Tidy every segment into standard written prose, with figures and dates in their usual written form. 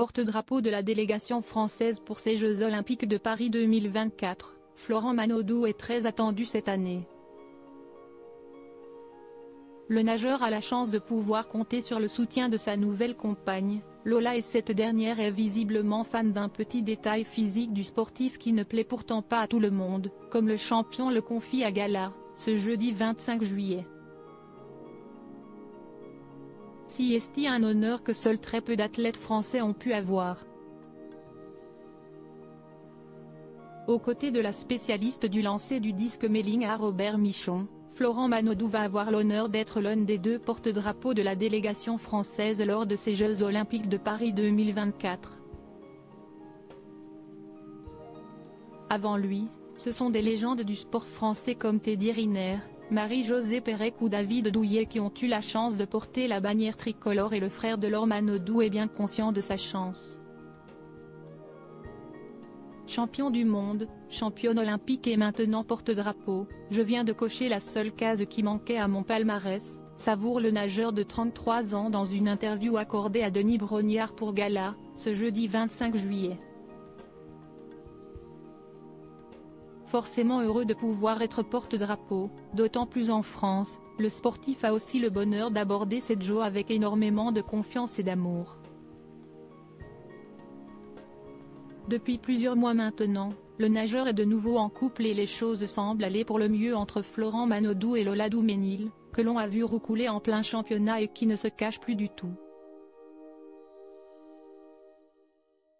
porte-drapeau de la délégation française pour ces Jeux Olympiques de Paris 2024, Florent Manodou est très attendu cette année. Le nageur a la chance de pouvoir compter sur le soutien de sa nouvelle compagne, Lola, et cette dernière est visiblement fan d'un petit détail physique du sportif qui ne plaît pourtant pas à tout le monde, comme le champion le confie à Gala, ce jeudi 25 juillet. C'est un honneur que seuls très peu d'athlètes français ont pu avoir. Aux côtés de la spécialiste du lancer du disque Mélinga Robert Michon, Florent Manodou va avoir l'honneur d'être l'un des deux porte-drapeaux de la délégation française lors de ces Jeux Olympiques de Paris 2024. Avant lui, ce sont des légendes du sport français comme Teddy Riner, Marie-Josée Pérec ou David Douillet qui ont eu la chance de porter la bannière tricolore, et le frère de Laure Manodou est bien conscient de sa chance. Champion du monde, championne olympique et maintenant porte-drapeau, je viens de cocher la seule case qui manquait à mon palmarès, savoure le nageur de 33 ans dans une interview accordée à Denis Brognard pour Gala, ce jeudi 25 juillet. Forcément heureux de pouvoir être porte-drapeau, d'autant plus en France, le sportif a aussi le bonheur d'aborder cette joie avec énormément de confiance et d'amour. Depuis plusieurs mois maintenant, le nageur est de nouveau en couple et les choses semblent aller pour le mieux entre Florent Manodou et Lola Duménil, que l'on a vu roucouler en plein championnat et qui ne se cache plus du tout.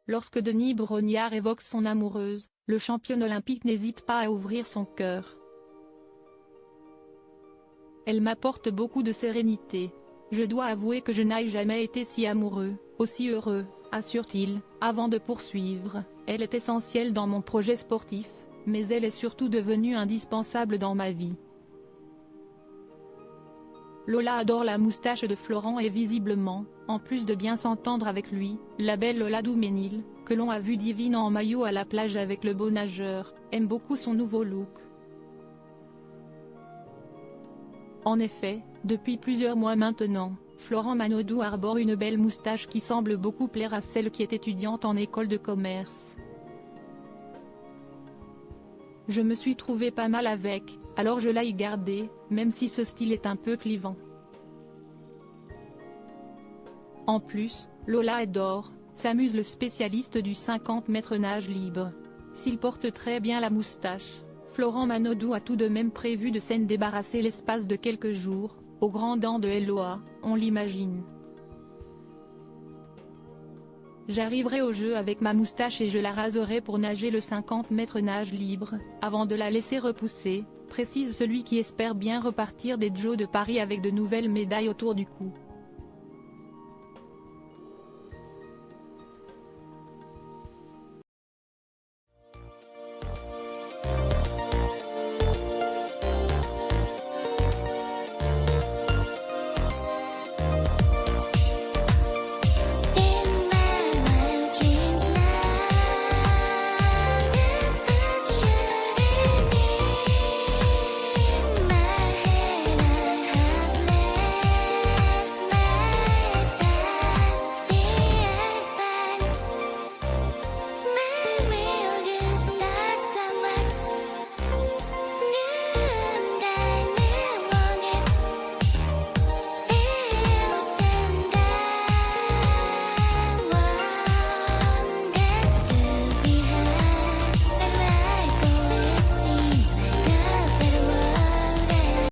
Lorsque Denis Brognard évoque son amoureuse, le champion olympique n'hésite pas à ouvrir son cœur. Elle m'apporte beaucoup de sérénité. Je dois avouer que je n'ai jamais été si amoureux, aussi heureux, assure-t-il, avant de poursuivre. Elle est essentielle dans mon projet sportif, mais elle est surtout devenue indispensable dans ma vie. Lola adore la moustache de Florent et visiblement, en plus de bien s'entendre avec lui, la belle Lola Duménil, que l'on a vu divine en maillot à la plage avec le beau nageur, aime beaucoup son nouveau look. En effet, depuis plusieurs mois maintenant, Florent Manodou arbore une belle moustache qui semble beaucoup plaire à celle qui est étudiante en école de commerce. Je me suis trouvé pas mal avec, alors je l'ai gardé, même si ce style est un peu clivant. En plus, Lola adore, s'amuse le spécialiste du 50 mètres nage libre. S'il porte très bien la moustache, Florent Manodou a tout de même prévu de s'en débarrasser l'espace de quelques jours, aux grandes dents de Loa, on l'imagine. J'arriverai au jeu avec ma moustache et je la raserai pour nager le 50 mètres nage libre, avant de la laisser repousser, précise celui qui espère bien repartir des Jeux de Paris avec de nouvelles médailles autour du cou.